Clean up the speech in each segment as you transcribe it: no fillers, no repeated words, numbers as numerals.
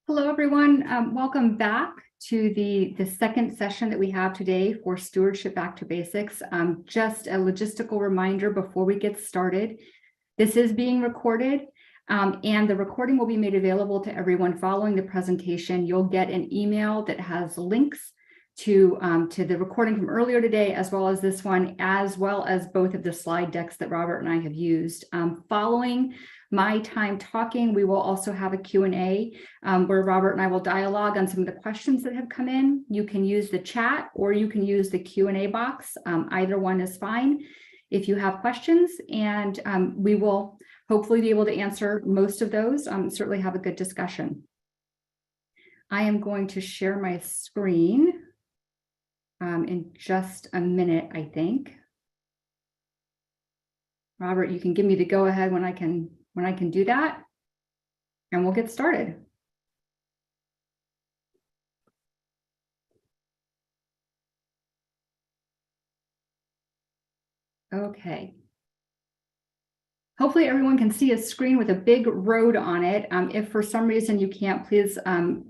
Hello, everyone. Welcome back to the second session that we have today for Stewardship Back to Basics. Just a logistical reminder before we get started. This is being recorded, and the recording will be made available to everyone following the presentation. You'll get an email that has links to the recording from earlier today, as well as this one, as well as both of the slide decks that Robert and I have used. Following my time talking, we will also have a Q&A where Robert and I will dialogue on some of the questions that have come in. You can use the chat or you can use the Q&A box. Either one is fine if you have questions, and we will hopefully be able to answer most of those, certainly have a good discussion. I am going to share my screen in just a minute, I think. Robert, you can give me the go ahead when I can do that, and we'll get started. Okay. Hopefully everyone can see a screen with a big road on it. If for some reason you can't, please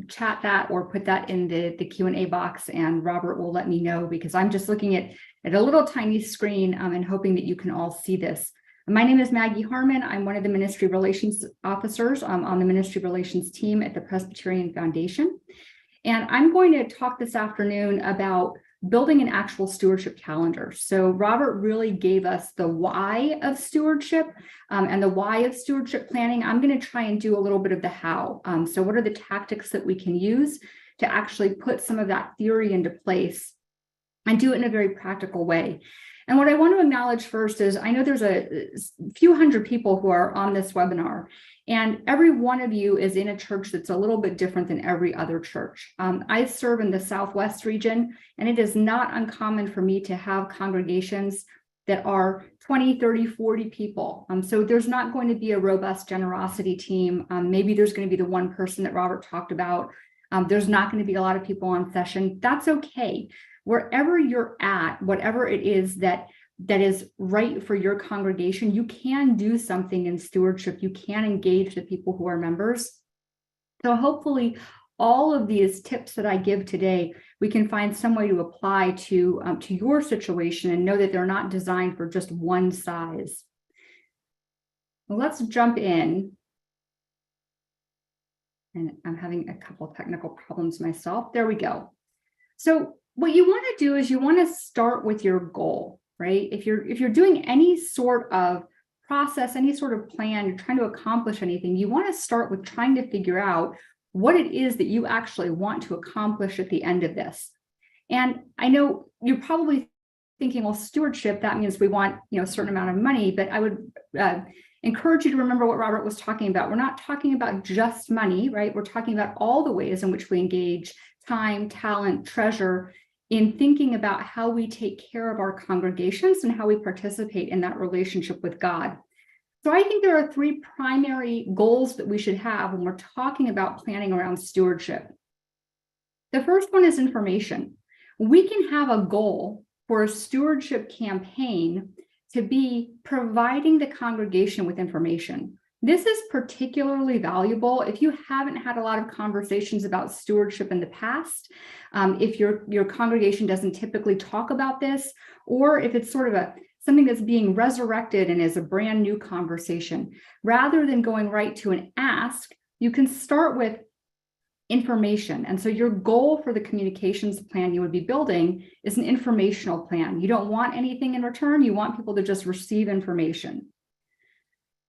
chat that or put that in the Q&A box, and Robert will let me know, because I'm just looking at a little tiny screen and hoping that you can all see this. My name is Maggie Harmon. I'm one of the Ministry Relations Officers on the Ministry Relations team at the Presbyterian Foundation. And I'm going to talk this afternoon about building an actual stewardship calendar. So Robert really gave us the why of stewardship and the why of stewardship planning. I'm going to try and do a little bit of the how. So what are the tactics that we can use to actually put some of that theory into place and do it in a very practical way? And what I want to acknowledge first is I know there's a few hundred people who are on this webinar, and every one of you is in a church that's a little bit different than every other church. I serve in the Southwest region, and it is not uncommon for me to have congregations that are 20, 30, 40 people. So there's not going to be a robust generosity team. Maybe there's going to be the one person that Robert talked about. There's not going to be a lot of people on session. That's okay. Wherever you're at, whatever it is that is right for your congregation, you can do something in stewardship. You can engage the people who are members. So hopefully all of these tips that I give today, we can find some way to apply to your situation and know that they're not designed for just one size. Well, let's jump in. And I'm having a couple technical problems myself. There we go. So what you want to do is you want to start with your goal, right? If you're doing any sort of process, any sort of plan, you're trying to accomplish anything, you want to start with trying to figure out what it is that you actually want to accomplish at the end of this. And I know you're probably thinking, well, stewardship, that means we want, a certain amount of money, but I would encourage you to remember what Robert was talking about. We're not talking about just money, right? We're talking about all the ways in which we engage time, talent, treasure, in thinking about how we take care of our congregations and how we participate in that relationship with God. So I think there are three primary goals that we should have when we're talking about planning around stewardship. The first one is information. We can have a goal for a stewardship campaign to be providing the congregation with information. This is particularly valuable if you haven't had a lot of conversations about stewardship in the past, if your congregation doesn't typically talk about this, or if it's sort of something that's being resurrected and is a brand new conversation. Rather than going right to an ask, you can start with information. And so your goal for the communications plan you would be building is an informational plan. You don't want anything in return. You want people to just receive information.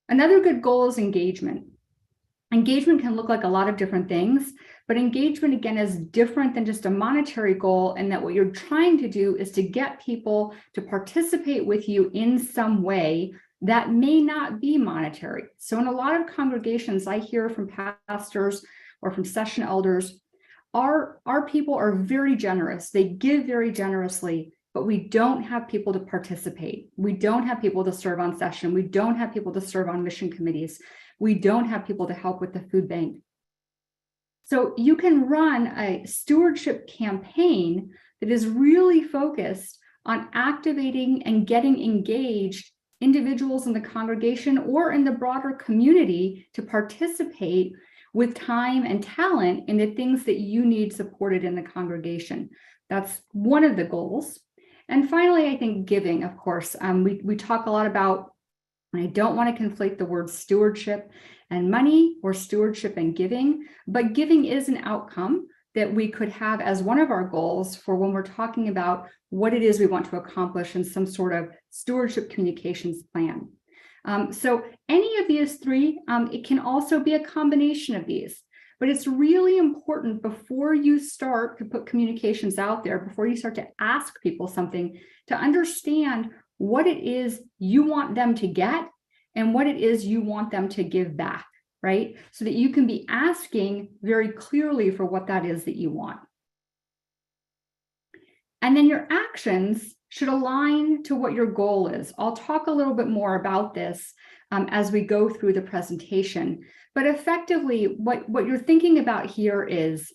Another good goal is engagement. Engagement can look like a lot of different things, but engagement, again, is different than just a monetary goal, and that what you're trying to do is to get people to participate with you in some way that may not be monetary. So in a lot of congregations, I hear from pastors or from session elders, our people are very generous. They give very generously, but we don't have people to participate. We don't have people to serve on session. We don't have people to serve on mission committees. We don't have people to help with the food bank. So you can run a stewardship campaign that is really focused on activating and getting engaged individuals in the congregation or in the broader community to participate with time and talent in the things that you need supported in the congregation. That's one of the goals. And finally, I think giving, of course. We talk a lot about, and I don't want to conflate the word stewardship and money or stewardship and giving, but giving is an outcome that we could have as one of our goals for when we're talking about what it is we want to accomplish in some sort of stewardship communications plan. So any of these three, it can also be a combination of these, but it's really important before you start to put communications out there, before you start to ask people something, to understand what it is you want them to get and what it is you want them to give back, right? So that you can be asking very clearly for what that is that you want. And then your actions should align to what your goal is. I'll talk a little bit more about this as we go through the presentation. But effectively, what you're thinking about here is,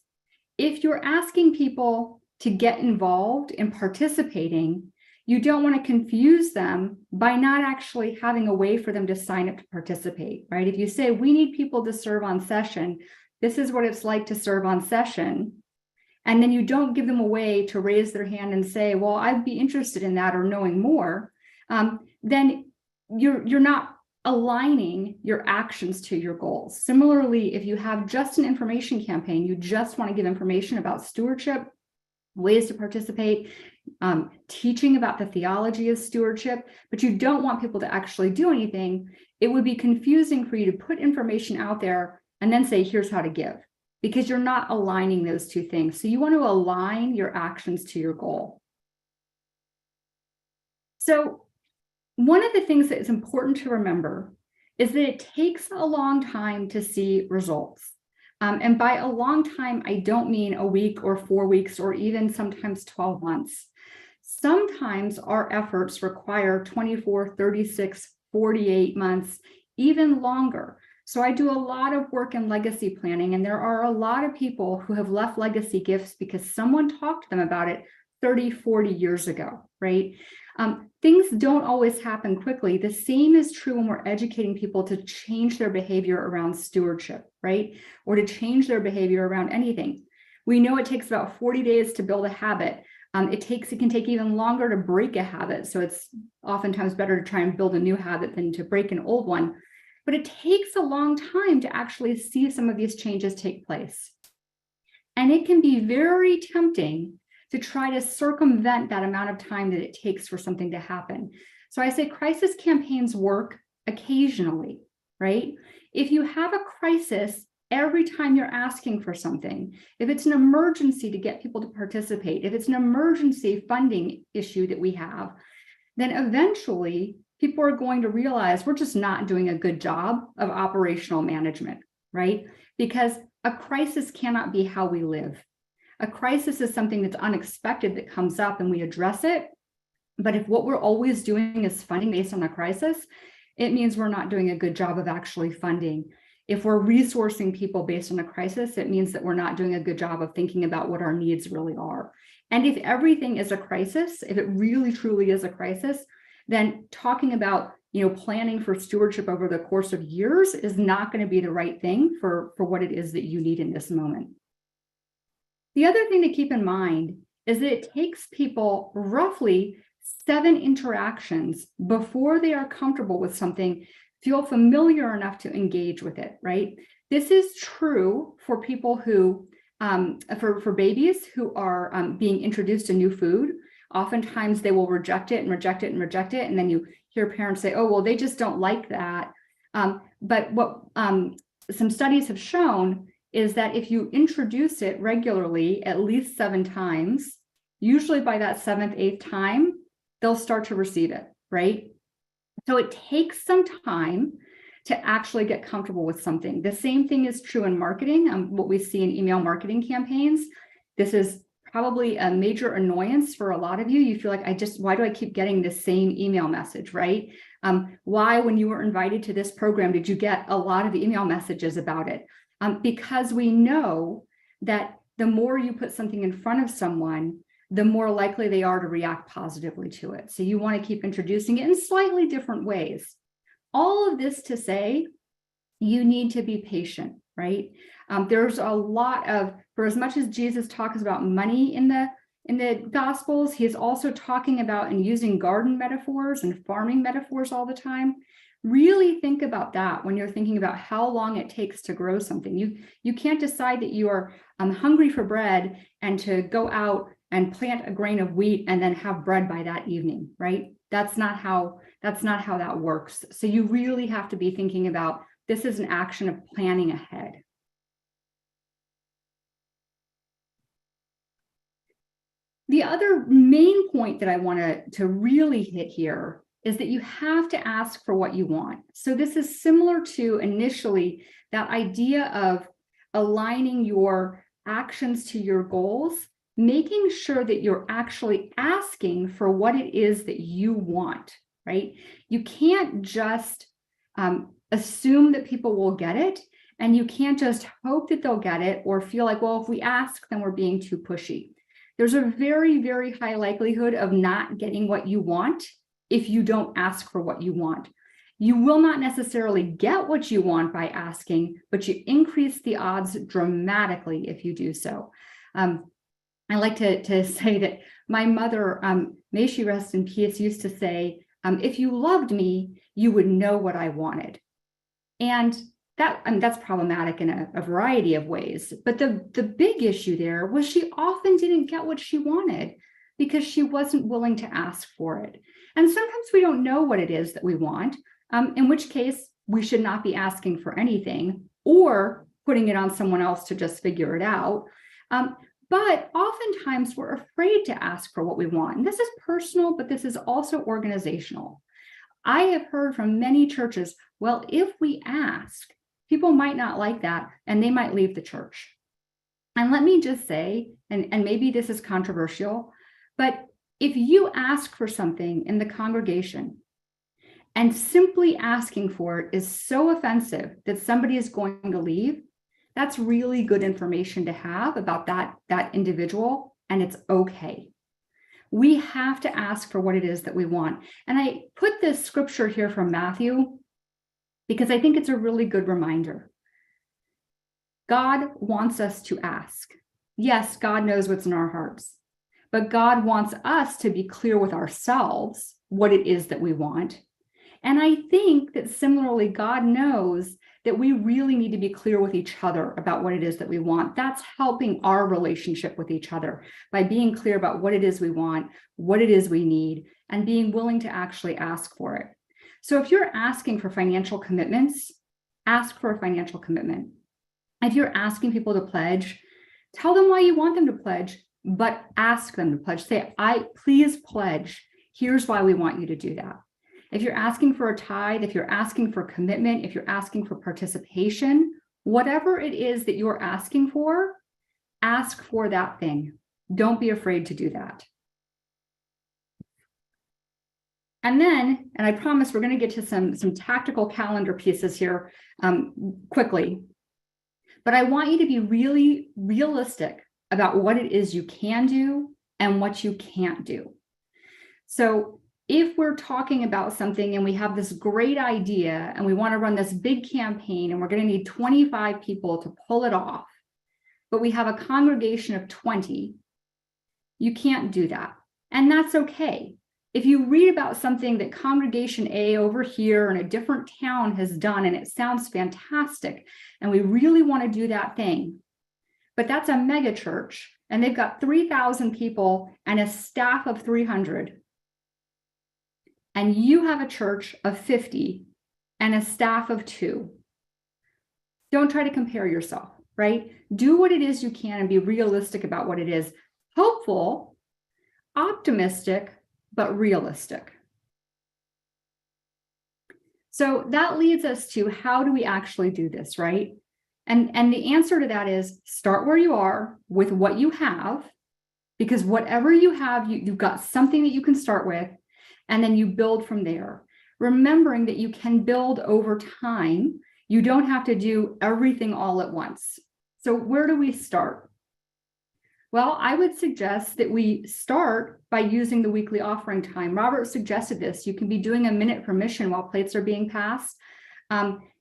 if you're asking people to get involved in participating, you don't want to confuse them by not actually having a way for them to sign up to participate, right? If you say, we need people to serve on session, this is what it's like to serve on session, and then you don't give them a way to raise their hand and say, well, I'd be interested in that or knowing more, then you're not aligning your actions to your goals. Similarly, if you have just an information campaign, you just want to give information about stewardship, ways to participate, teaching about the theology of stewardship, but you don't want people to actually do anything, it would be confusing for you to put information out there and then say, here's how to give, because you're not aligning those two things. So you want to align your actions to your goal. So one of the things that is important to remember is that it takes a long time to see results. And by a long time, I don't mean a week or 4 weeks or even sometimes 12 months. Sometimes our efforts require 24, 36, 48 months, even longer. So I do a lot of work in legacy planning, and there are a lot of people who have left legacy gifts because someone talked to them about it 30, 40 years ago, right? Things don't always happen quickly. The same is true when we're educating people to change their behavior around stewardship, right? Or to change their behavior around anything. We know it takes about 40 days to build a habit. It can take even longer to break a habit. So it's oftentimes better to try and build a new habit than to break an old one. But it takes a long time to actually see some of these changes take place. And it can be very tempting to try to circumvent that amount of time that it takes for something to happen. So I say crisis campaigns work occasionally, right? If you have a crisis every time you're asking for something, if it's an emergency to get people to participate, if it's an emergency funding issue that we have, then eventually people are going to realize we're just not doing a good job of operational management, right? Because a crisis cannot be how we live. A crisis is something that's unexpected that comes up and we address it. But if what we're always doing is funding based on a crisis, it means we're not doing a good job of actually funding. If we're resourcing people based on a crisis, it means that we're not doing a good job of thinking about what our needs really are. And if everything is a crisis, if it really truly is a crisis, then talking about planning for stewardship over the course of years is not going to be the right thing for what it is that you need in this moment. The other thing to keep in mind is that it takes people roughly 7 interactions before they are comfortable with something, feel familiar enough to engage with it, right? This is true for people who, for babies who are being introduced to new food. Oftentimes they will reject it and reject it and reject it. And then you hear parents say, oh, well, they just don't like that. But what some studies have shown is that if you introduce it regularly, at least 7 times, usually by that 7th, 8th time, they'll start to receive it, right? So it takes some time to actually get comfortable with something. The same thing is true in marketing, what we see in email marketing campaigns. This is probably a major annoyance for a lot of you. You feel like, why do I keep getting the same email message, right? Why, when you were invited to this program, did you get a lot of email messages about it? Because we know that the more you put something in front of someone, the more likely they are to react positively to it. So you want to keep introducing it in slightly different ways. All of this to say, You need to be patient, right? There's a lot of, for as much as Jesus talks about money in the Gospels, he's also talking about and using garden metaphors and farming metaphors all the time. Really think about that when you're thinking about how long it takes to grow something. You can't decide that you are hungry for bread and to go out and plant a grain of wheat and then have bread by that evening, right? That's not how that works. So you really have to be thinking about, this is an action of planning ahead. The other main point that I want to really hit here is that you have to ask for what you want. So this is similar to initially that idea of aligning your actions to your goals, making sure that you're actually asking for what it is that you want, right? You can't just assume that people will get it, and you can't just hope that they'll get it or feel like, well, if we ask, then we're being too pushy. There's a very, very high likelihood of not getting what you want if you don't ask for what you want. You will not necessarily get what you want by asking, but you increase the odds dramatically if you do so. I like to say that my mother, may she rest in peace, used to say, if you loved me, you would know what I wanted. And that's problematic in a variety of ways. But the big issue there was she often didn't get what she wanted because she wasn't willing to ask for it. And sometimes we don't know what it is that we want, in which case we should not be asking for anything or putting it on someone else to just figure it out. But oftentimes we're afraid to ask for what we want. And this is personal, but this is also organizational. I have heard from many churches, well, if we ask, people might not like that and they might leave the church. And let me just say, and maybe this is controversial, but if you ask for something in the congregation and simply asking for it is so offensive that somebody is going to leave, that's really good information to have about that individual, and it's okay. We have to ask for what it is that we want. And I put this scripture here from Matthew because I think it's a really good reminder. God wants us to ask. Yes, God knows what's in our hearts, but God wants us to be clear with ourselves what it is that we want. And I think that similarly, God knows that we really need to be clear with each other about what it is that we want. That's helping our relationship with each other by being clear about what it is we want, what it is we need, and being willing to actually ask for it. So if you're asking for financial commitments, ask for a financial commitment. If you're asking people to pledge, tell them why you want them to pledge, but ask them to pledge. Say, please pledge. Here's why we want you to do that. If you're asking for a tithe, if you're asking for commitment, if you're asking for participation, whatever it is that you're asking for, ask for that thing. Don't be afraid to do that. And then, and I promise we're going to get to some tactical calendar pieces here quickly, but I want you to be really realistic about what it is you can do and what you can't do. So if we're talking about something and we have this great idea and we want to run this big campaign and we're going to need 25 people to pull it off, but we have a congregation of 20, you can't do that. And that's okay. If you read about something that congregation A over here in a different town has done and it sounds fantastic and we really want to do that thing, but that's a mega church and they've got 3,000 people and a staff of 300, and you have a church of 50 and a staff of 2. Don't try to compare yourself, right? Do what it is you can and be realistic about what it is. Hopeful, optimistic, but realistic. So that leads us to, how do we actually do this, right? And the answer to that is start where you are with what you have, because whatever you have, you've got something that you can start with, and then you build from there. Remembering that you can build over time. You don't have to do everything all at once. So where do we start? Well, I would suggest that we start by using the weekly offering time. Robert suggested this. You can be doing a minute for mission while plates are being passed.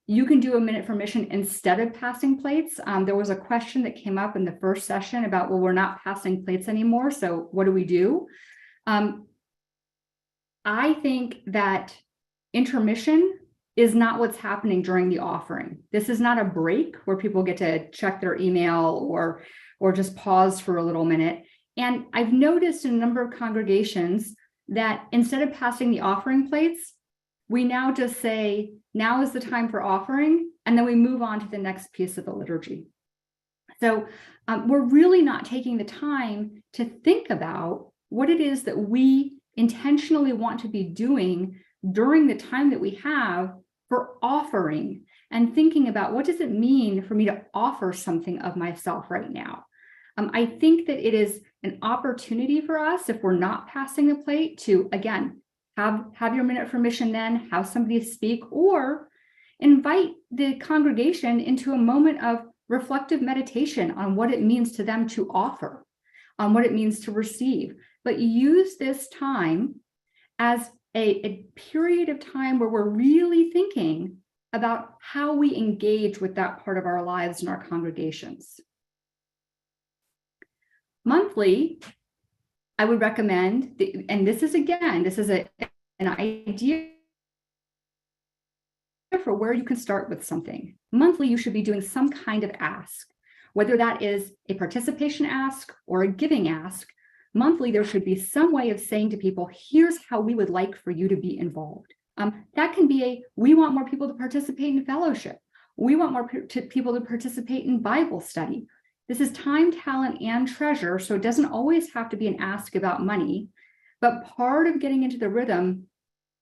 You can do a minute for mission instead of passing plates. There was a question that came up in the first session about, well, we're not passing plates anymore, so what do we do? I think that intermission is not what's happening during the offering. This is not a break where people get to check their email or just pause for a little minute. And I've noticed in a number of congregations that instead of passing the offering plates, we now just say, now is the time for offering, and then we move on to the next piece of the liturgy. So we're really not taking the time to think about what it is that we intentionally want to be doing during the time that we have for offering, and thinking about what does it mean for me to offer something of myself right now. I think that it is an opportunity for us, if we're not passing the plate, to again have your minute for mission, then have somebody speak, or invite the congregation into a moment of reflective meditation on what it means to them to offer, on what it means to receive. But use this time as a period of time where we're really thinking about how we engage with that part of our lives and our congregations. Monthly, I would recommend, and this is an idea for where you can start with something. Monthly, you should be doing some kind of ask, whether that is a participation ask or a giving ask. Monthly, there should be some way of saying to people, here's how we would like for you to be involved. That can be we want more people to participate in fellowship. We want more people to participate in Bible study. This is time, talent, and treasure, so it doesn't always have to be an ask about money. But part of getting into the rhythm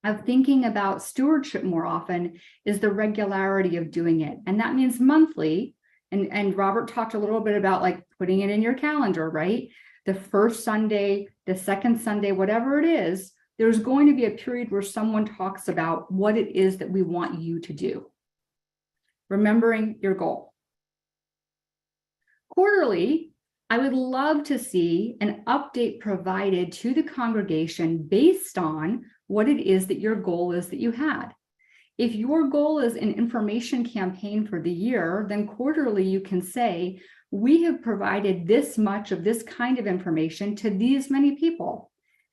of thinking about stewardship more often is the regularity of doing it. And that means monthly. And Robert talked a little bit about like putting it in your calendar, right? The first Sunday, the second Sunday, whatever it is, there's going to be a period where someone talks about what it is that we want you to do. Remembering your goal. Quarterly, I would love to see an update provided to the congregation based on what it is that your goal is that you had. If your goal is an information campaign for the year, then quarterly you can say, we have provided this much of this kind of information to these many people.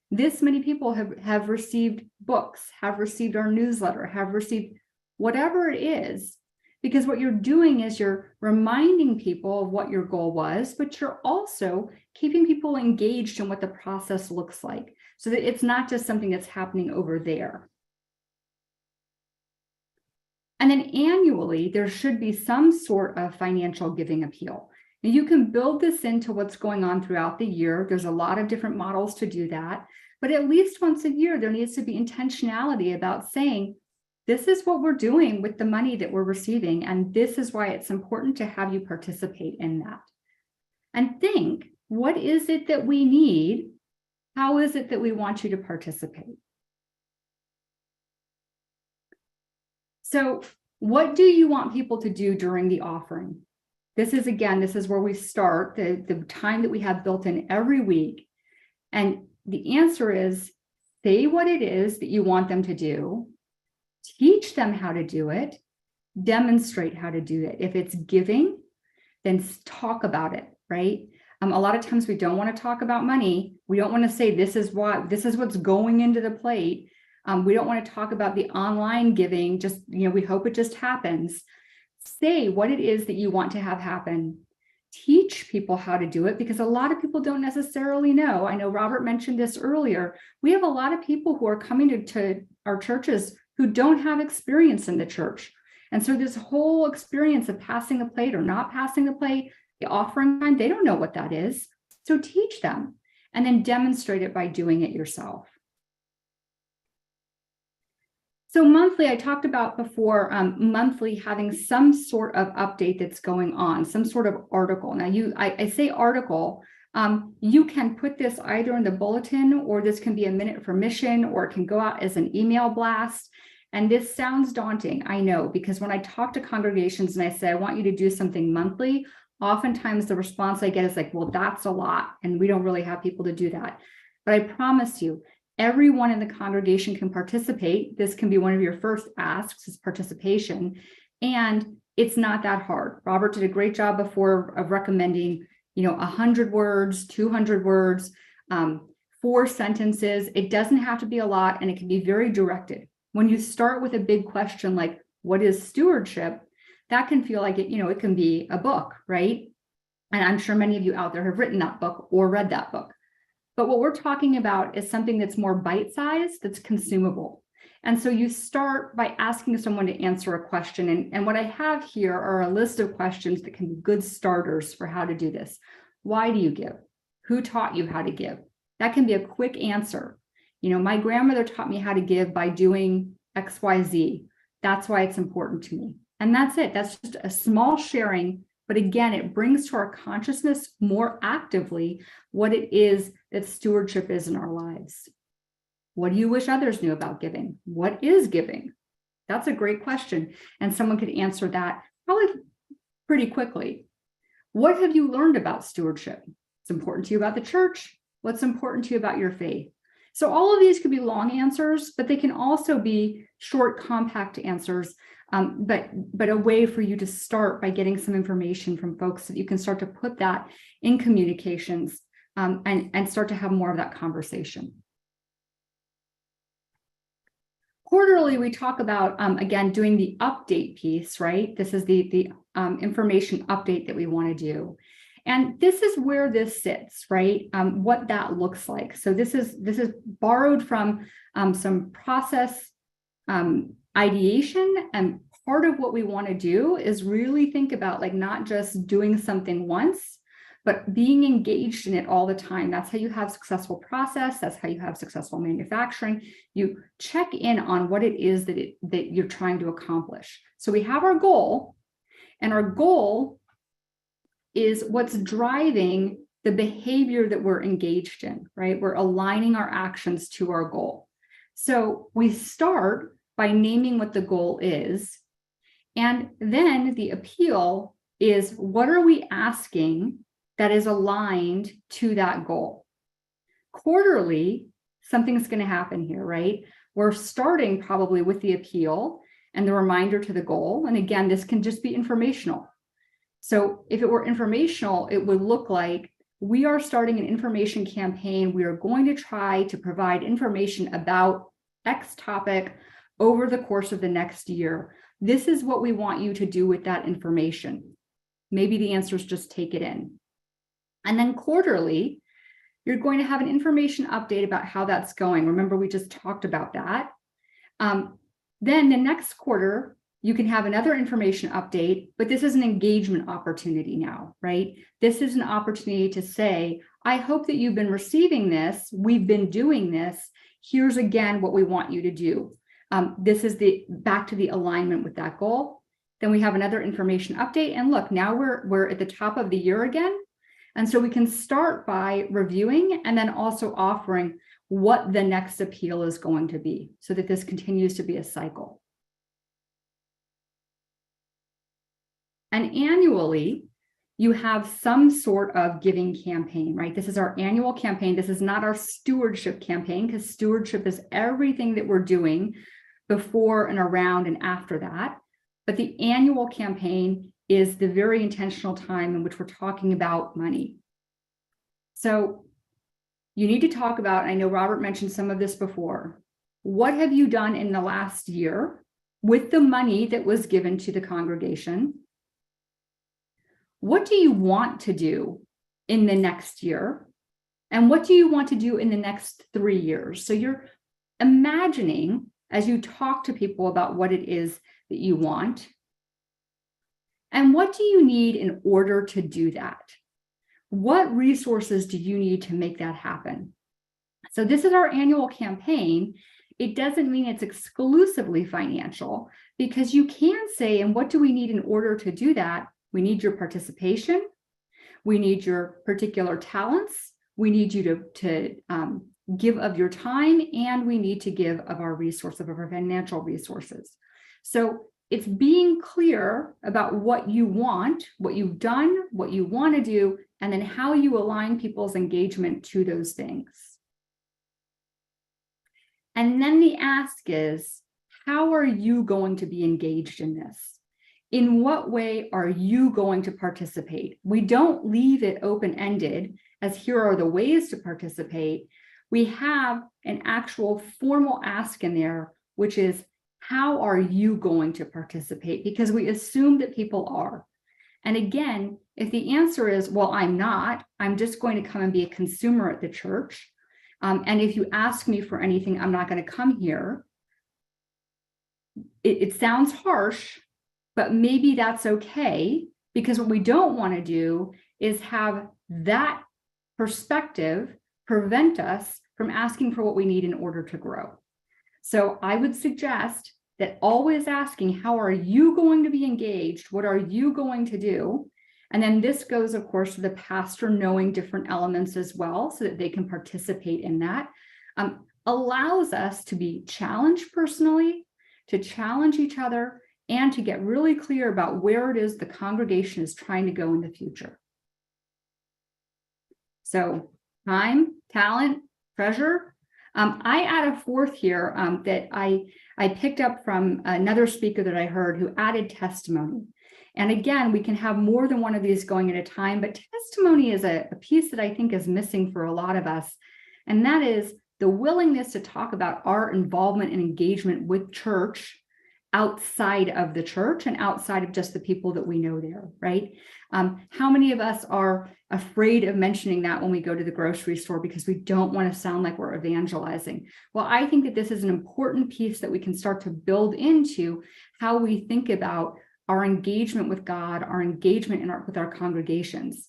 This many people have received books, have received our newsletter, have received whatever it is, because what you're doing is you're reminding people of what your goal was, but you're also keeping people engaged in what the process looks like, so that it's not just something that's happening over there. And then annually, there should be some sort of financial giving appeal. Now, you can build this into what's going on throughout the year. There's a lot of different models to do that. But at least once a year, there needs to be intentionality about saying, this is what we're doing with the money that we're receiving, and this is why it's important to have you participate in that. And think, what is it that we need? How is it that we want you to participate? So what do you want people to do during the offering? This is where we start, the time that we have built in every week. And the answer is, say what it is that you want them to do, teach them how to do it, demonstrate how to do it. If it's giving, then talk about it, right? A lot of times we don't want to talk about money. We don't want to say, this is what's going into the plate. We don't want to talk about the online giving, just, we hope it just happens. Say what it is that you want to have happen. Teach people how to do it, because a lot of people don't necessarily know. I know Robert mentioned this earlier. We have a lot of people who are coming to our churches who don't have experience in the church. And so this whole experience of passing the plate or not passing the plate, the offering time, they don't know what that is. So teach them and then demonstrate it by doing it yourself. So monthly, I talked about before, monthly having some sort of update that's going on, some sort of article. Now, I say article, you can put this either in the bulletin, or this can be a minute for mission, or it can go out as an email blast. And this sounds daunting, I know, because when I talk to congregations and I say, I want you to do something monthly, oftentimes the response I get is like, well, that's a lot, and we don't really have people to do that. But I promise you, Everyone in the congregation can participate. This can be one of your first asks, is participation. And it's not that hard. Robert did a great job before of recommending, 100 words, 200 words, 4 sentences. It doesn't have to be a lot, and it can be very directed. When you start with a big question like, what is stewardship? That can feel like it can be a book, right? And I'm sure many of you out there have written that book or read that book. But what we're talking about is something that's more bite-sized, that's consumable. And so you start by asking someone to answer a question. And what I have here are a list of questions that can be good starters for how to do this. Why do you give? Who taught you how to give? That can be a quick answer. My grandmother taught me how to give by doing XYZ. That's why it's important to me. And that's it. That's just a small sharing. But again, it brings to our consciousness more actively what it is that stewardship is in our lives. What do you wish others knew about giving? What is giving? That's a great question. And someone could answer that probably pretty quickly. What have you learned about stewardship? What's important to you about the church? What's important to you about your faith? So all of these could be long answers, but they can also be short, compact answers. But a way for you to start by getting some information from folks so that you can start to put that in communications and start to have more of that conversation. Quarterly, we talk about, again, doing the update piece, right? This is the information update that we want to do. And this is where this sits, right? What that looks like. So this is borrowed from some process ideation, and part of what we want to do is really think about not just doing something once, but being engaged in it all the time. That's how you have successful process. That's how you have successful manufacturing. You check in on what it is that you're trying to accomplish. So we have our goal, and our goal is what's driving the behavior that we're engaged in, right? We're aligning our actions to our goal. So we start by naming what the goal is. And then the appeal is, what are we asking that is aligned to that goal? Quarterly, something's going to happen here, right? We're starting probably with the appeal and the reminder to the goal. And again, this can just be informational. So if it were informational, it would look like we are starting an information campaign. We are going to try to provide information about X topic over the course of the next year. This is what we want you to do with that information. Maybe the answer is just take it in. And then quarterly, you're going to have an information update about how that's going. Remember, we just talked about that. Then the next quarter, you can have another information update, but this is an engagement opportunity now, right? This is an opportunity to say, I hope that you've been receiving this. We've been doing this. Here's again what we want you to do. This is back to the alignment with that goal. Then we have another information update. And look, now we're at the top of the year again. And so we can start by reviewing and then also offering what the next appeal is going to be so that this continues to be a cycle. And annually, you have some sort of giving campaign, right? This is our annual campaign. This is not our stewardship campaign, because stewardship is everything that we're doing before and around and after that. But the annual campaign is the very intentional time in which we're talking about money. So you need to talk about, and I know Robert mentioned some of this before, what have you done in the last year with the money that was given to the congregation? What do you want to do in the next year? And what do you want to do in the next 3 years? So you're imagining, as you talk to people about what it is that you want, and what do you need in order to do that? What resources do you need to make that happen? So this is our annual campaign. It doesn't mean it's exclusively financial, because you can say, and what do we need in order to do that? We need your participation. We need your particular talents. We need you to give of your time, and we need to give of our resources, of our financial resources. So it's being clear about what you want, what you've done, what you want to do, and then how you align people's engagement to those things. And then the ask is, how are you going to be engaged in this? In what way are you going to participate? We don't leave it open-ended as here are the ways to participate. We have an actual formal ask in there, which is, how are you going to participate? Because we assume that people are. And again, if the answer is, well, I'm not, I'm just going to come and be a consumer at the church. And if you ask me for anything, I'm not going to come here. It sounds harsh, but maybe that's okay, because what we don't want to do is have that perspective prevent us from asking for what we need in order to grow. So I would suggest that always asking, how are you going to be engaged? What are you going to do? And then this goes, of course, to the pastor knowing different elements as well, so that they can participate in that. Allows us to be challenged personally, to challenge each other, and to get really clear about where it is the congregation is trying to go in the future. So time, talent, treasure. I add a fourth here that I picked up from another speaker that I heard who added testimony. And again, we can have more than one of these going at a time, but testimony is a piece that I think is missing for a lot of us. And that is the willingness to talk about our involvement and engagement with church outside of the church and outside of just the people that we know there, right? How many of us are afraid of mentioning that when we go to the grocery store because we don't want to sound like we're evangelizing? Well, I think that this is an important piece that we can start to build into how we think about our engagement with God, our engagement with our congregations.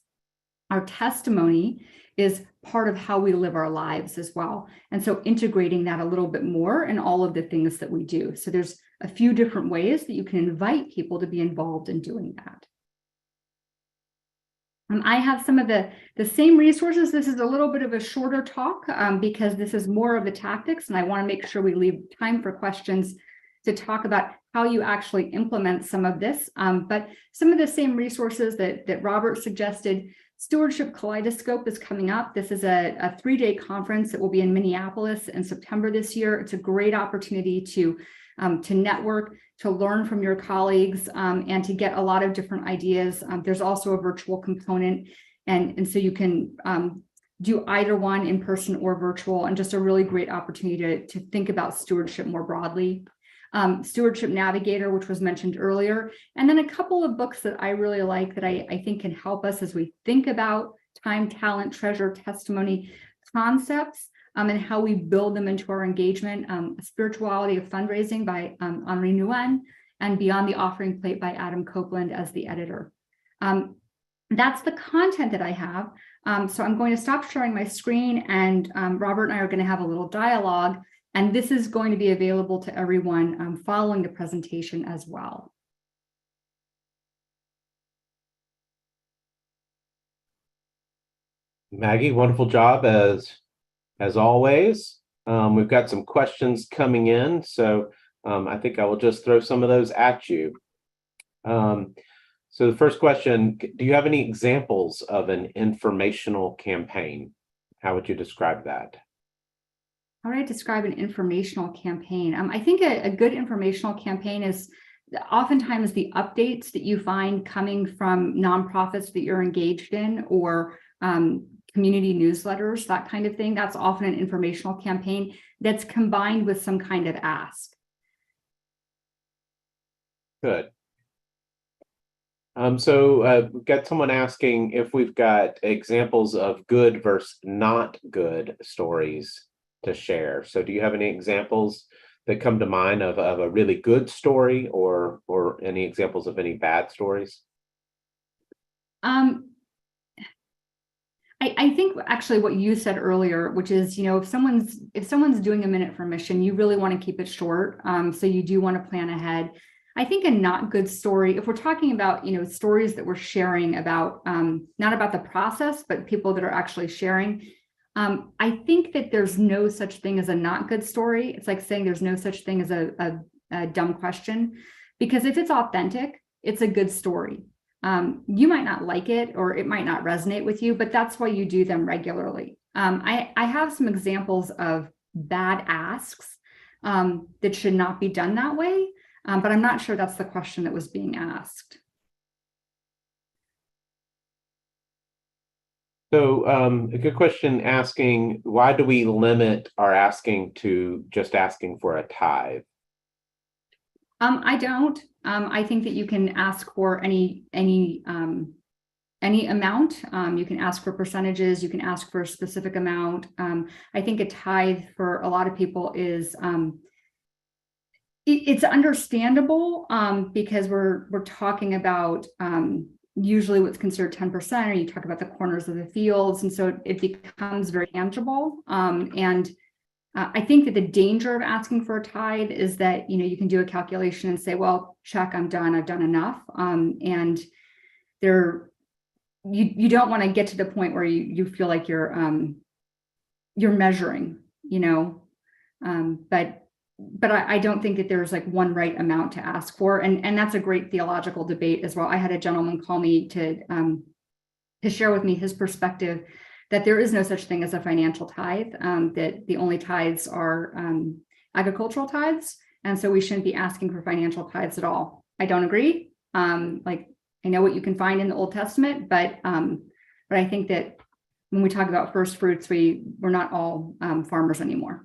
Our testimony is part of how we live our lives as well. And so integrating that a little bit more in all of the things that we do. So there's a few different ways that you can invite people to be involved in doing that. I have some of the same resources. This is a little bit of a shorter talk because this is more of the tactics, and I want to make sure we leave time for questions to talk about how you actually implement some of this. But some of the same resources that Robert suggested. Stewardship Kaleidoscope is coming up. This is a 3-day conference that will be in Minneapolis in September this year. It's a great opportunity to network, to learn from your colleagues, and to get a lot of different ideas. There's also a virtual component, and so you can do either one, in person or virtual, and just a really great opportunity to think about stewardship more broadly. Stewardship Navigator, which was mentioned earlier, and then a couple of books that I really like that I think can help us as we think about time, talent, treasure, testimony concepts, and how we build them into our engagement. Spirituality of Fundraising by Henri Nouwen, and Beyond the Offering Plate by Adam Copeland as the editor. That's the content that I have. So I'm going to stop sharing my screen, and Robert and I are going to have a little dialogue. And this is going to be available to everyone following the presentation as well. Maggie, wonderful job as always. We've got some questions coming in, so I think I will just throw some of those at you. So the first question, do you have any examples of an informational campaign? How would you describe that? How would I describe an informational campaign? I think a good informational campaign is oftentimes the updates that you find coming from nonprofits that you're engaged in, or community newsletters, that kind of thing. That's often an informational campaign that's combined with some kind of ask. Good. So we've got someone asking if we've got examples of good versus not good stories to share. So do you have any examples that come to mind of a really good story, or any examples of any bad stories? I think actually what you said earlier, which is, if someone's doing a minute for mission, you really want to keep it short. So you do want to plan ahead. I think a not good story, if we're talking about, stories that we're sharing about, not about the process, but people that are actually sharing, I think that there's no such thing as a not good story. It's like saying there's no such thing as a dumb question, because if it's authentic, it's a good story. You might not like it, or it might not resonate with you, but that's why you do them regularly. I have some examples of bad asks that should not be done that way. But I'm not sure that's the question that was being asked. So a good question asking, why do we limit our asking to just asking for a tithe? I don't. I think that you can ask for any amount. You can ask for percentages. You can ask for a specific amount. I think a tithe for a lot of people is it's understandable because we're talking about usually what's considered 10%, or you talk about the corners of the fields, and so it becomes very tangible. And I think that the danger of asking for a tithe is that you can do a calculation and say, well, check, I'm done, I've done enough, and you don't want to get to the point where you feel like you're measuring, but I don't think that there's like one right amount to ask for, and that's a great theological debate as well. I had a gentleman call me to share with me his perspective that there is no such thing as a financial tithe, that the only tithes are agricultural tithes, and so we shouldn't be asking for financial tithes at all. I don't agree. Like, I know what you can find in the Old Testament, but I think that when we talk about first fruits, we're not all farmers anymore.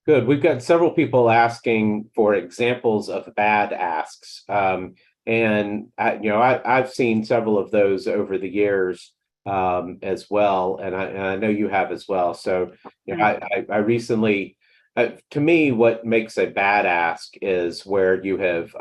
Good. We've got several people asking for examples of bad asks, and I've seen several of those over the years as well, and I know you have as well. So I recently, to me, what makes a bad ask is where you have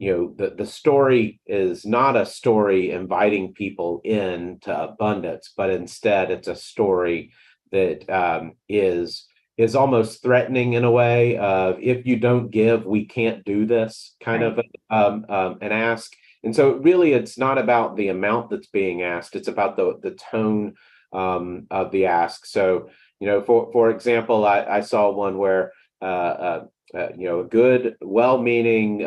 the story is not a story inviting people into abundance, but instead it's a story that is almost threatening in a way of, if you don't give, we can't do this kind Right. of an ask. And so really it's not about the amount that's being asked, it's about the tone of the ask. So, for example, I saw one where a good, well-meaning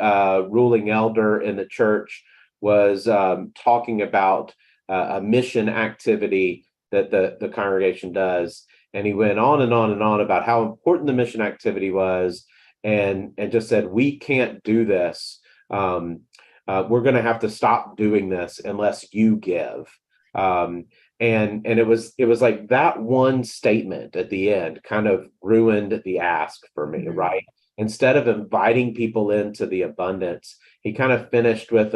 ruling elder in the church was talking about a mission activity that the congregation does. And he went on and on and on about how important the mission activity was, and just said, we can't do this. We're going to have to stop doing this unless you give. And it was like that one statement at the end kind of ruined the ask for me, Mm-hmm. right? Instead of inviting people into the abundance, he kind of finished with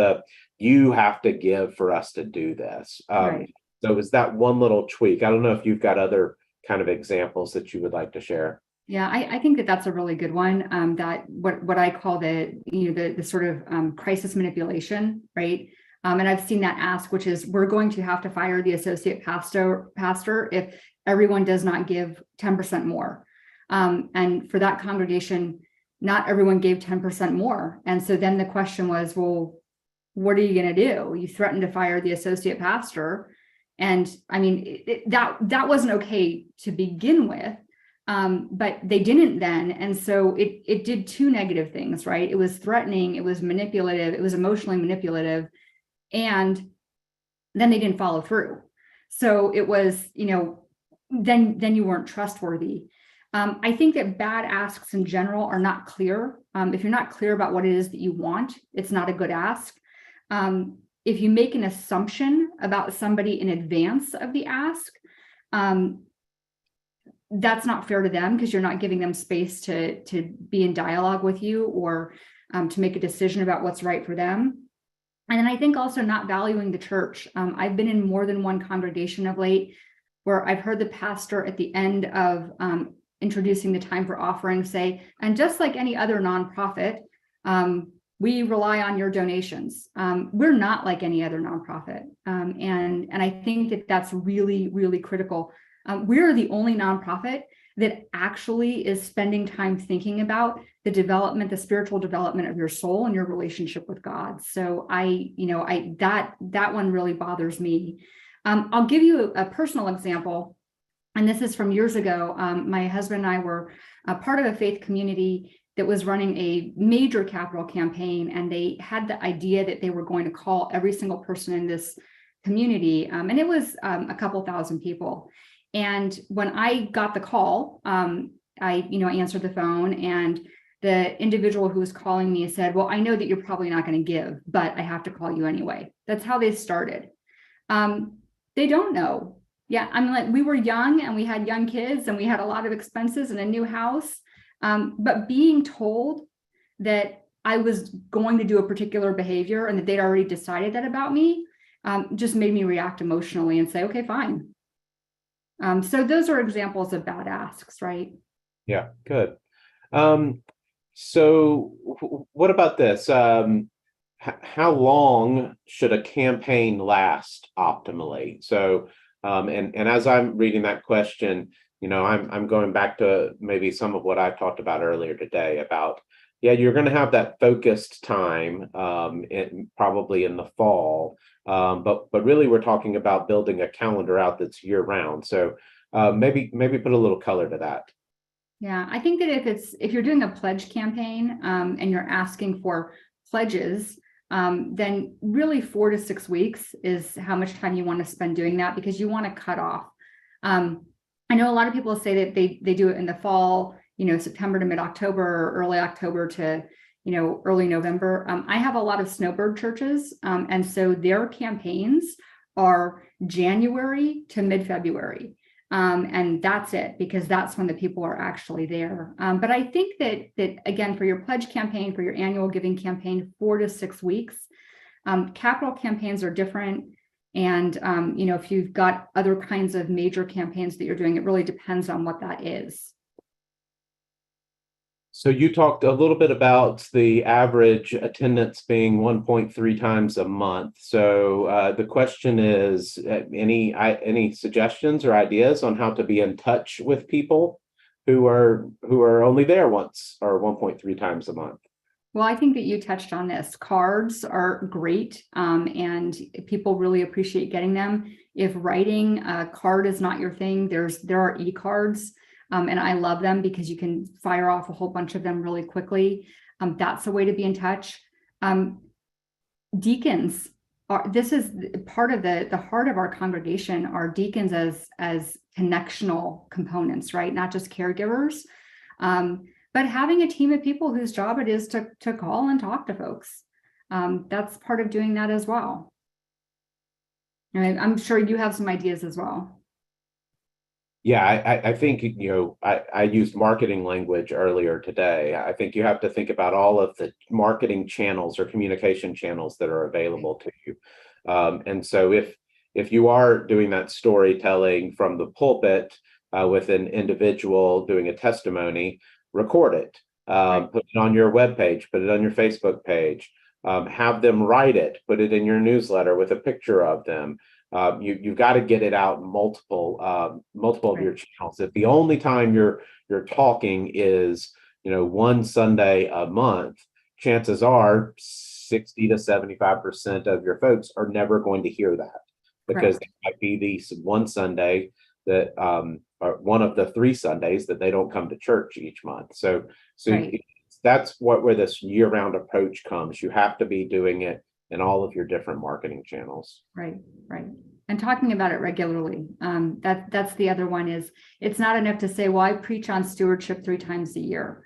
you have to give for us to do this. Right. So it was that one little tweak. I don't know if you've got other kind of examples that you would like to share. Yeah, I think that that's a really good one. That what I call the sort of crisis manipulation, right? And I've seen that ask, which is, we're going to have to fire the associate pastor if everyone does not give 10% more. And for that congregation, not everyone gave 10% more. And so then the question was, well, what are you going to do? You threatened to fire the associate pastor. And I mean, that wasn't okay to begin with. But they didn't then. And so it did two negative things, right? It was threatening, it was manipulative, it was emotionally manipulative, and then they didn't follow through. So it was, then you weren't trustworthy. I think that bad asks in general are not clear. If you're not clear about what it is that you want, it's not a good ask. If you make an assumption about somebody in advance of the ask, that's not fair to them, because you're not giving them space to be in dialogue with you, or to make a decision about what's right for them. And then I think also not valuing the church. I've been in more than one congregation of late where I've heard the pastor at the end of introducing the time for offering say, and just like any other nonprofit, we rely on your donations. We're not like any other nonprofit. And I think that that's really, really critical. We're the only nonprofit that actually is spending time thinking about the spiritual development of your soul and your relationship with God. So that one really bothers me. I'll give you a personal example, and this is from years ago. My husband and I were a part of a faith community that was running a major capital campaign, and they had the idea that they were going to call every single person in this community, and it was a couple thousand people. And when I got the call, answered the phone, and the individual who was calling me said, well, I know that you're probably not going to give, but I have to call you anyway. That's how they started. They don't know. Yeah, I mean, like, we were young and we had young kids and we had a lot of expenses and a new house. But being told that I was going to do a particular behavior and that they'd already decided that about me, just made me react emotionally and say, okay, fine. So those are examples of bad asks, right? Yeah, good. So what about this? How long should a campaign last optimally? So, and as I'm reading that question, I'm going back to maybe some of what I talked about earlier today about, yeah, you're going to have that focused time, probably in the fall, but really we're talking about building a calendar out that's year round. So maybe put a little color to that. Yeah, I think that if you're doing a pledge campaign, and you're asking for pledges, then really 4 to 6 weeks is how much time you want to spend doing that, because you want to cut off. I know a lot of people say that they do it in the fall, September to mid-October, or early October to early November. I have a lot of snowbird churches, and so their campaigns are January to mid-February. And that's it, because that's when the people are actually there. But I think that again, for your pledge campaign, for your annual giving campaign, 4 to 6 weeks. Capital campaigns are different. And, if you've got other kinds of major campaigns that you're doing, it really depends on what that is. So you talked a little bit about the average attendance being 1.3 times a month. So the question is, any suggestions or ideas on how to be in touch with people who are only there once or 1.3 times a month? Well, I think that you touched on this. Cards are great, and people really appreciate getting them. If writing a card is not your thing, there are e-cards. And I love them because you can fire off a whole bunch of them really quickly. That's a way to be in touch. Deacons this is part of the heart of our congregation are deacons as connectional components, right? Not just caregivers, but having a team of people whose job it is to call and talk to folks. That's part of doing that as well. And I'm sure you have some ideas as well. Yeah, I think, I used marketing language earlier today. I think you have to think about all of the marketing channels or communication channels that are available to you. And so if you are doing that storytelling from the pulpit with an individual doing a testimony, record it, put it on your webpage, put it on your Facebook page, have them write it, put it in your newsletter with a picture of them. You've got to get it out in multiple of your channels. If the only time you're talking is one Sunday a month, chances are 60 to 75% of your folks are never going to hear that, because it might be the one Sunday that or one of the 3 Sundays that they don't come to church each month. So that's where this year-round approach comes. You have to be doing it in all of your different marketing channels. Right. And talking about it regularly. That's the other one is it's not enough to say, well, I preach on stewardship 3 times a year.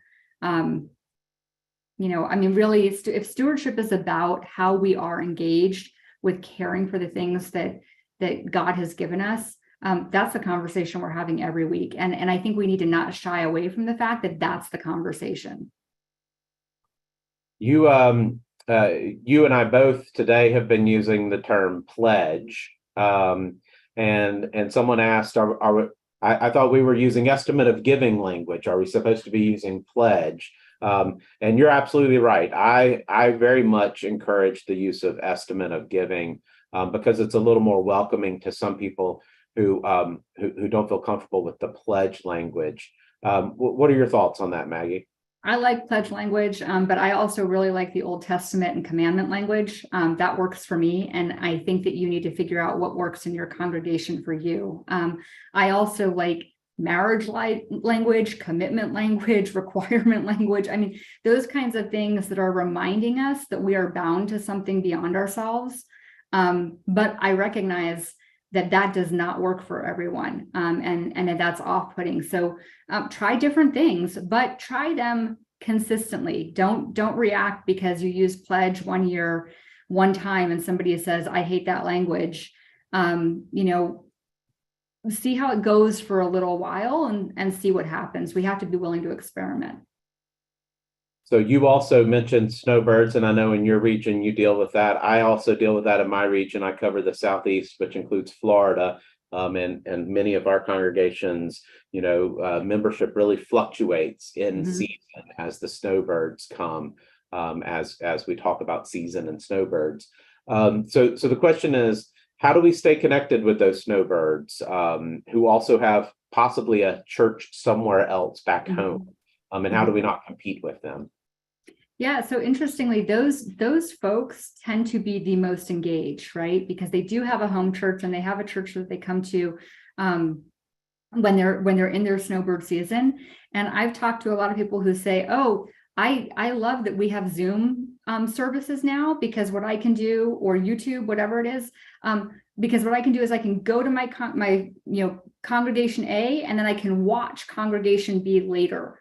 Really, if stewardship is about how we are engaged with caring for the things that God has given us, that's the conversation we're having every week. And I think we need to not shy away from the fact that that's the conversation. You and I both today have been using the term pledge, and someone asked, I thought we were using estimate of giving language. Are we supposed to be using pledge? And you're absolutely right. I very much encourage the use of estimate of giving because it's a little more welcoming to some people who don't feel comfortable with the pledge language. What are your thoughts on that, Maggie? I like pledge language, but I also really like the Old Testament and commandment language. That works for me. And I think that you need to figure out what works in your congregation for you. I also like marriage language, commitment language, requirement language. Those kinds of things that are reminding us that we are bound to something beyond ourselves. But I recognize that does not work for everyone, and that that's off-putting. So try different things, but try them consistently. Don't react because you use pledge 1 year, one time, and somebody says, I hate that language. See how it goes for a little while and see what happens. We have to be willing to experiment. So you also mentioned snowbirds, and I know in your region you deal with that. I also deal with that in my region. I cover the Southeast, which includes Florida, and many of our congregations, membership really fluctuates in season as the snowbirds come, as we talk about season and snowbirds. So the question is, how do we stay connected with those snowbirds who also have possibly a church somewhere else back home? And how do we not compete with them? Yeah, so interestingly, those folks tend to be the most engaged, right? Because they do have a home church and they have a church that they come to when they're in their snowbird season. And I've talked to a lot of people who say, "Oh, I love that we have Zoom services now, because what I can do, or YouTube, whatever it is, because what I can do is I can go to my congregation A, and then I can watch congregation B later."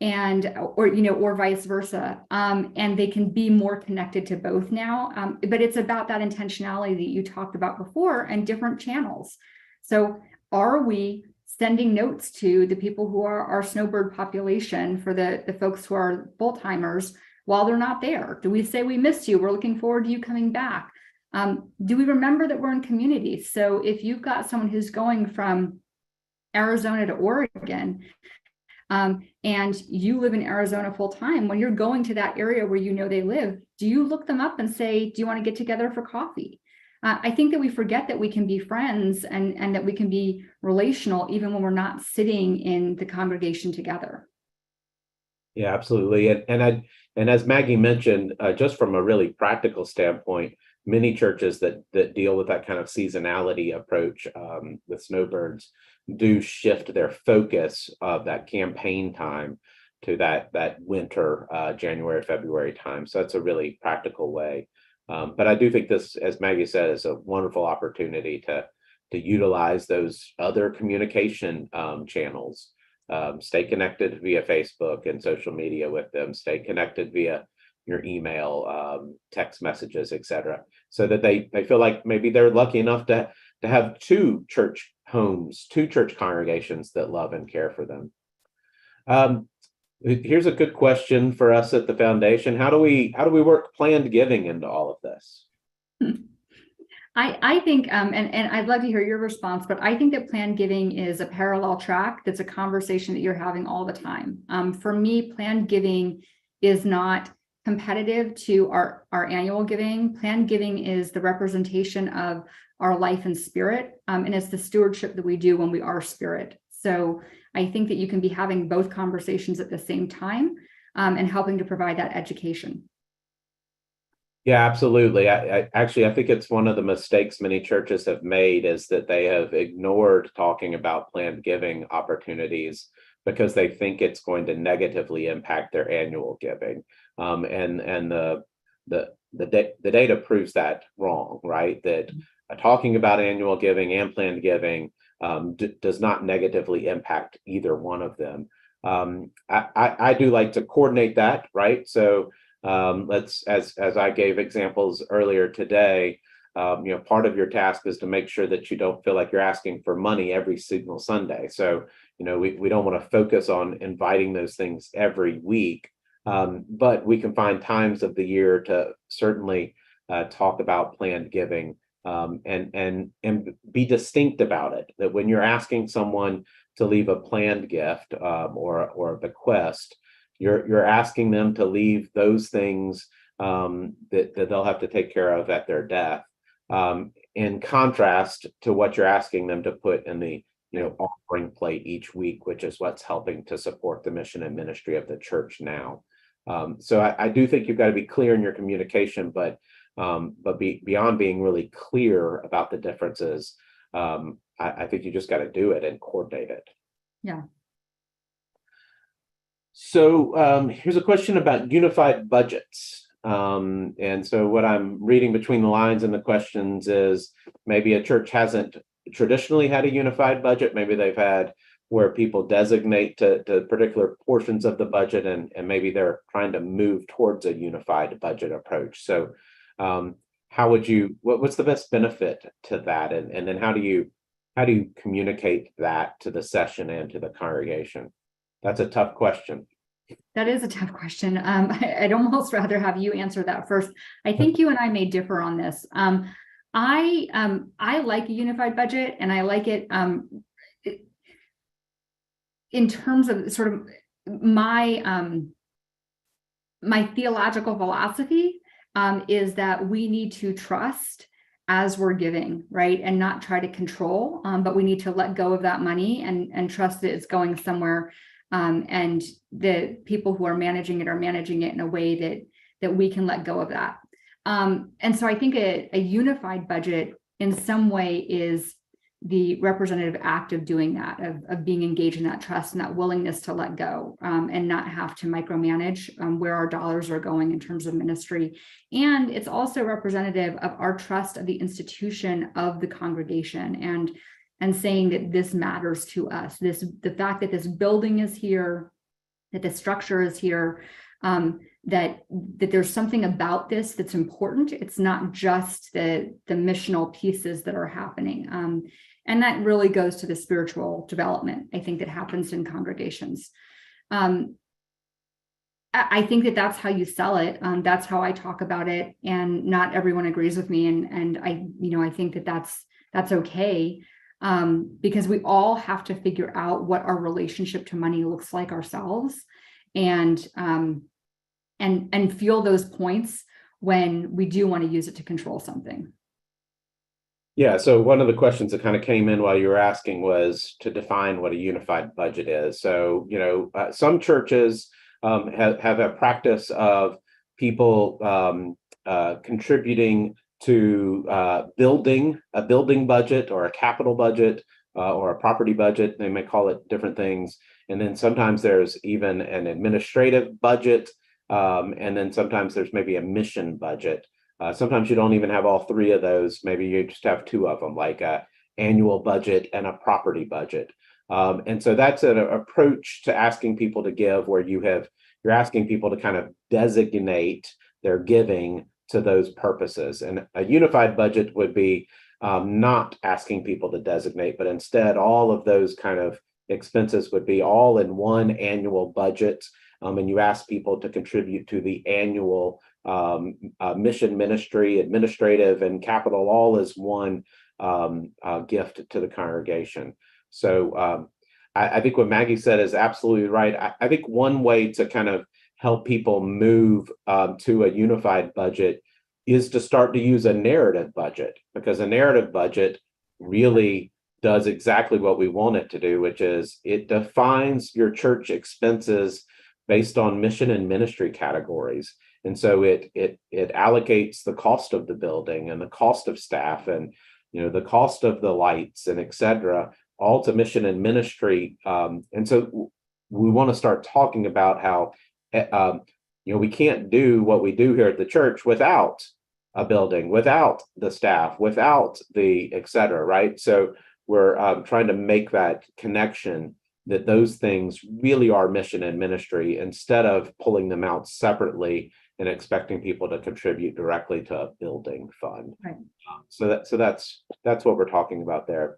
Or vice versa. And they can be more connected to both now. But it's about that intentionality that you talked about before, and different channels. So are we sending notes to the people who are our snowbird population, for the folks who are full-timers while they're not there? Do we say, we missed you, we're looking forward to you coming back? Do we remember that we're in community? So if you've got someone who's going from Arizona to Oregon, and you live in Arizona full time, when you're going to that area where they live, do you look them up and say, do you want to get together for coffee? I think that we forget that we can be friends and that we can be relational even when we're not sitting in the congregation together. Yeah, absolutely. And as Maggie mentioned, just from a really practical standpoint, many churches that deal with that kind of seasonality approach with snowbirds do shift their focus of that campaign time to that winter, January, February time. So that's a really practical way. But I do think this, as Maggie said, is a wonderful opportunity to utilize those other communication channels. Stay connected via Facebook and social media with them. Stay connected via your email, text messages, etc., so that they feel like maybe they're lucky enough to have two church homes, two church congregations that love and care for them. Here's a good question for us at the foundation. How do we work planned giving into all of this? I think, and I'd love to hear your response, but I think that planned giving is a parallel track. That's a conversation that you're having all the time. For me, planned giving is not competitive to our annual giving. Planned giving is the representation of our life and spirit, and it's the stewardship that we do when we are spirit. So I think that you can be having both conversations at the same time, and helping to provide that education. Yeah, absolutely. I think it's one of the mistakes many churches have made, is that they have ignored talking about planned giving opportunities because they think it's going to negatively impact their annual giving. And the data proves that wrong, right? That talking about annual giving and planned giving does not negatively impact either one of them. I do like to coordinate that, right? So let's, as I gave examples earlier today, part of your task is to make sure that you don't feel like you're asking for money every single Sunday. So, we don't want to focus on inviting those things every week, but we can find times of the year to certainly talk about planned giving, and be distinct about it. That when you're asking someone to leave a planned gift or a bequest, you're asking them to leave those things that they'll have to take care of at their death, in contrast to what you're asking them to put in the offering plate each week, which is what's helping to support the mission and ministry of the church now. So I do think you've got to be clear in your communication, but beyond being really clear about the differences, I think you just got to do it and coordinate it. Yeah. So here's a question about unified budgets. And so what I'm reading between the lines in the questions is maybe a church hasn't traditionally had a unified budget. Maybe they've had where people designate to particular portions of the budget, and maybe they're trying to move towards a unified budget approach. So how would you, what's the best benefit to that? And then how do you communicate that to the session and to the congregation? That's a tough question. That is a tough question. I'd almost rather have you answer that first. I think you and I may differ on this. I like a unified budget, and I like it in terms of sort of my my theological philosophy is that we need to trust as we're giving, right? And not try to control, but we need to let go of that money and trust that it's going somewhere. And the people who are managing it in a way that we can let go of that. And so I think a unified budget in some way is the representative act of doing that, of being engaged in that trust and that willingness to let go, and not have to micromanage where our dollars are going in terms of ministry. And it's also representative of our trust of the institution of the congregation, and saying that this matters to us. The fact that this building is here, that the structure is here, that there's something about this that's important. It's not just the missional pieces that are happening. And that really goes to the spiritual development, I think, that happens in congregations. I think that that's how you sell it. That's how I talk about it, and not everyone agrees with me. And I think that that's okay. Because we all have to figure out what our relationship to money looks like ourselves, and feel those points when we do want to use it to control something. Yeah, so one of the questions that kind of came in while you were asking was to define what a unified budget is. So, some churches have a practice of people contributing to building a building budget or a capital budget or a property budget. They may call it different things. And then sometimes there's even an administrative budget. And then sometimes there's maybe a mission budget. Sometimes you don't even have all three of those. Maybe you just have two of them, like a annual budget and a property budget. And so that's an approach to asking people to give, where you're asking people to kind of designate their giving to those purposes. And a unified budget would be not asking people to designate, but instead all of those kind of expenses would be all in one annual budget. And you ask people to contribute to the annual mission, ministry, administrative, and capital, all as one gift to the congregation. So I think what Maggie said is absolutely right. I think one way to kind of help people move to a unified budget is to start to use a narrative budget, because a narrative budget really does exactly what we want it to do, which is it defines your church expenses based on mission and ministry categories. And so it allocates the cost of the building and the cost of staff and the cost of the lights and et cetera, all to mission and ministry. And so we want to start talking about how we can't do what we do here at the church without a building, without the staff, without the et cetera, right? So we're trying to make that connection that those things really are mission and ministry, instead of pulling them out separately and expecting people to contribute directly to a building fund. Right. So that's what we're talking about there.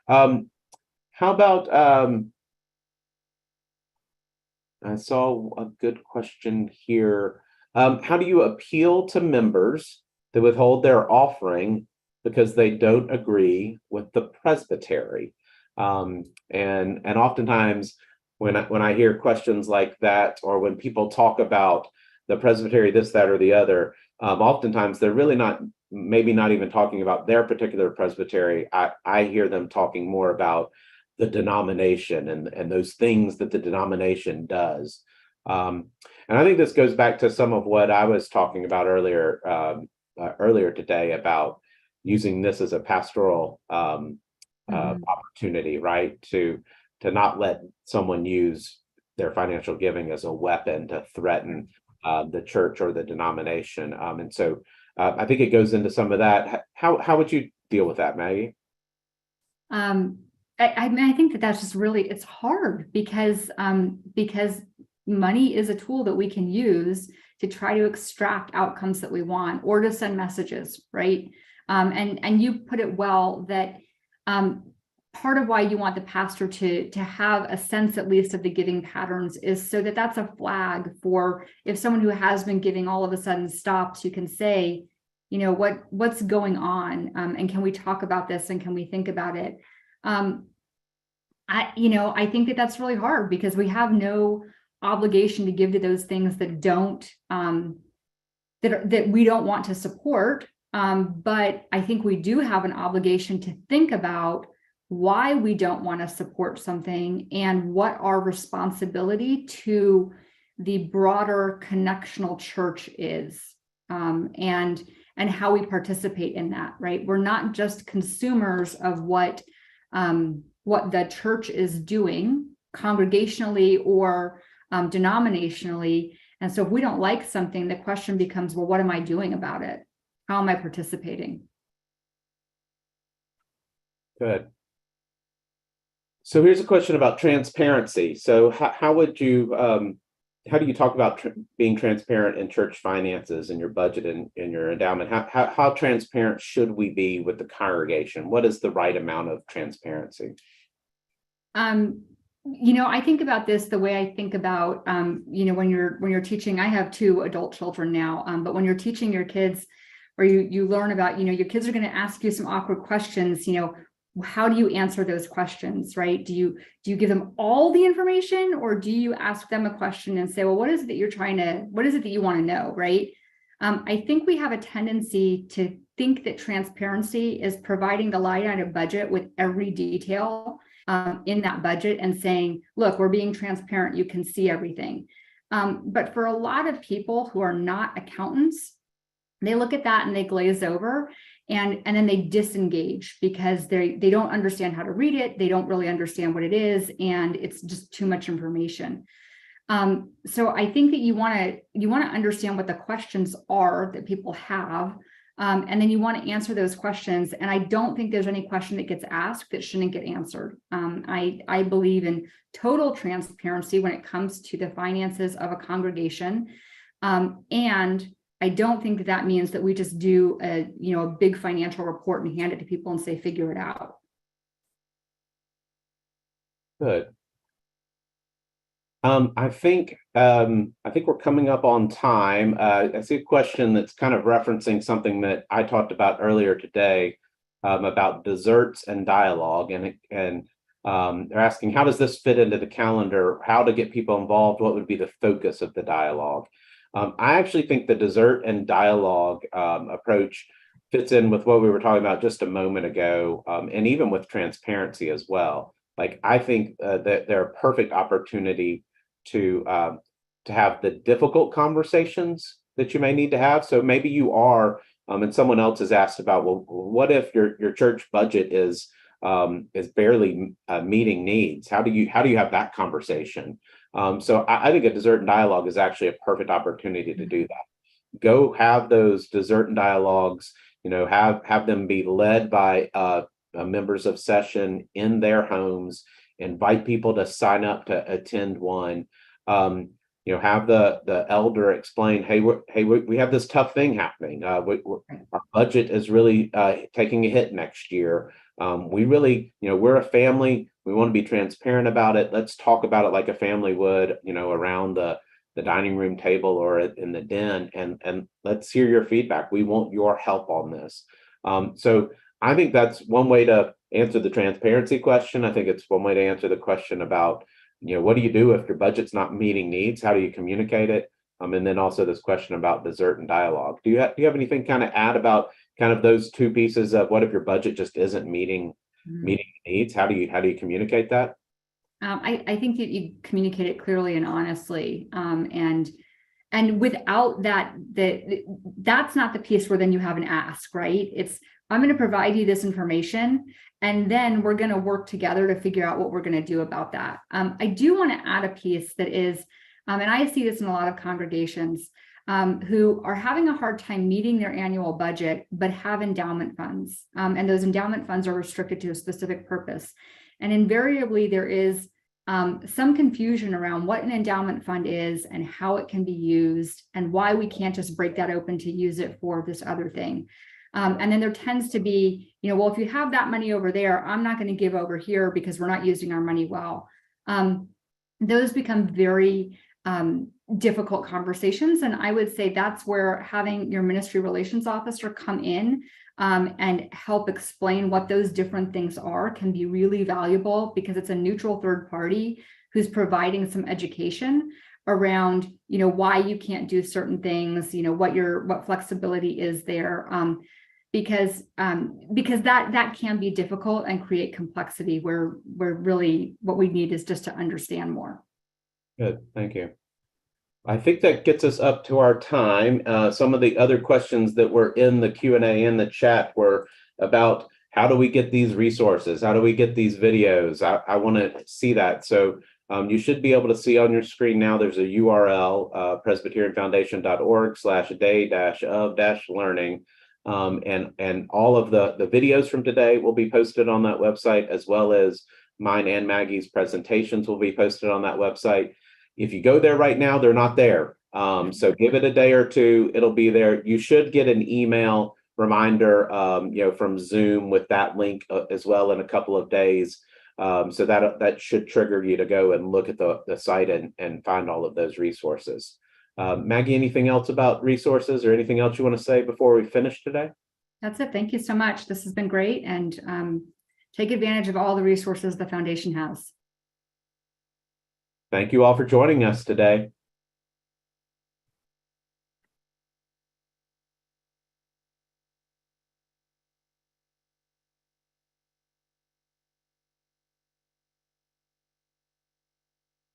How about I saw a good question here. How do you appeal to members that withhold their offering because they don't agree with the presbytery? And oftentimes when I hear questions like that, or when people talk about the presbytery, this, that, or the other, oftentimes they're really maybe not even talking about their particular presbytery. I hear them talking more about the denomination and those things that the denomination does. And I think this goes back to some of what I was talking about earlier today, about using this as a pastoral opportunity, right? To not let someone use their financial giving as a weapon to threaten the church or the denomination. And so I think it goes into some of that. How would you deal with that, Maggie? I mean, I think that that's just really, it's hard because money is a tool that we can use to try to extract outcomes that we want or to send messages, right? And you put it well that part of why you want the pastor to have a sense at least of the giving patterns is so that that's a flag for if someone who has been giving all of a sudden stops, you can say, you know, what's going on, and can we talk about this and can we think about it? I think that that's really hard because we have no obligation to give to those things that don't that we don't want to support. But I think we do have an obligation to think about why we don't want to support something and what our responsibility to the broader connectional church is, and how we participate in that, right? We're not just consumers of what the church is doing congregationally or denominationally. And so if we don't like something, the question becomes, well, what am I doing about it? How am I participating? Good. So here's a question about transparency. So how would you, how do you talk about being transparent in church finances and your budget and your endowment? How transparent should we be with the congregation? What is the right amount of transparency? I think about this the way I think about, when you're teaching. I have 2 adult children now, but when you're teaching your kids, or you learn about, your kids are going to ask you some awkward questions. How do you answer those questions, right? Do you give them all the information, or do you ask them a question and say, well, what is it that you want to know, right? I think we have a tendency to think that transparency is providing the line item budget with every detail in that budget and saying, look, we're being transparent, you can see everything. But for a lot of people who are not accountants, they look at that and they glaze over, and then they disengage because they don't understand how to read it. They don't really understand what it is, and it's just too much information. So I think that you want to understand what the questions are that people have, and then you want to answer those questions. And I don't think there's any question that gets asked that shouldn't get answered. I believe in total transparency when it comes to the finances of a congregation, and I don't think that means that we just do a big financial report and hand it to people and say, figure it out. Good. I think we're coming up on time. I see a question that's kind of referencing something that I talked about earlier today, about desserts and dialogue, and they're asking, how does this fit into the calendar? How to get people involved? What would be the focus of the dialogue? I actually think the dessert and dialogue approach fits in with what we were talking about just a moment ago, and even with transparency as well. Like, I think that they're a perfect opportunity to have the difficult conversations that you may need to have. So maybe you are, and someone else has asked about, well, what if your church budget is barely meeting needs? How do you have that conversation? So I think a dessert and dialogue is actually a perfect opportunity to do that. Go have those dessert and dialogues, have them be led by members of session in their homes. Invite people to sign up to attend one. Have the elder explain, hey, we have this tough thing happening. Our budget is really taking a hit next year. We really, we're a family. We want to be transparent about it. Let's talk about it like a family would, around the dining room table or in the den, and let's hear your feedback. We want your help on this. So I think that's one way to answer the transparency question. I think it's one way to answer the question about, what do you do if your budget's not meeting needs? How do you communicate it? And then also this question about dessert and dialogue. Do you have anything kind of add about kind of those 2 pieces of what if your budget just isn't meeting needs? How do you communicate that? I think that you communicate it clearly and honestly, and without that, that's not the piece where then you have an ask, right? It's, I'm going to provide you this information, and then we're going to work together to figure out what we're going to do about that. I do want to add a piece that is, And I see this in a lot of congregations who are having a hard time meeting their annual budget, but have endowment funds. And those endowment funds are restricted to a specific purpose. And invariably, there is some confusion around what an endowment fund is and how it can be used and why we can't just break that open to use it for this other thing. And then there tends to be, well, if you have that money over there, I'm not going to give over here because we're not using our money well. Those become very difficult conversations. And I would say that's where having your ministry relations officer come in and help explain what those different things are can be really valuable, because it's a neutral third party who's providing some education around, why you can't do certain things, what flexibility is there. Because that can be difficult and create complexity where really what we need is just to understand more. Good, thank you. I think that gets us up to our time. Some of the other questions that were in the Q&A in the chat were about how do we get these resources? How do we get these videos? I want to see that. So you should be able to see on your screen now, there's a URL, presbyterianfoundation.org/day-of-learning. And all of the videos from today will be posted on that website, as well as mine and Maggie's presentations will be posted on that website. If you go there right now, they're not there. So give it a day or two, it'll be there. You should get an email reminder, from Zoom with that link as well in a couple of days. So that should trigger you to go and look at the site and find all of those resources. Maggie, anything else about resources or anything else you want to say before we finish today? That's it. Thank you so much. This has been great. And take advantage of all the resources the foundation has. Thank you all for joining us today.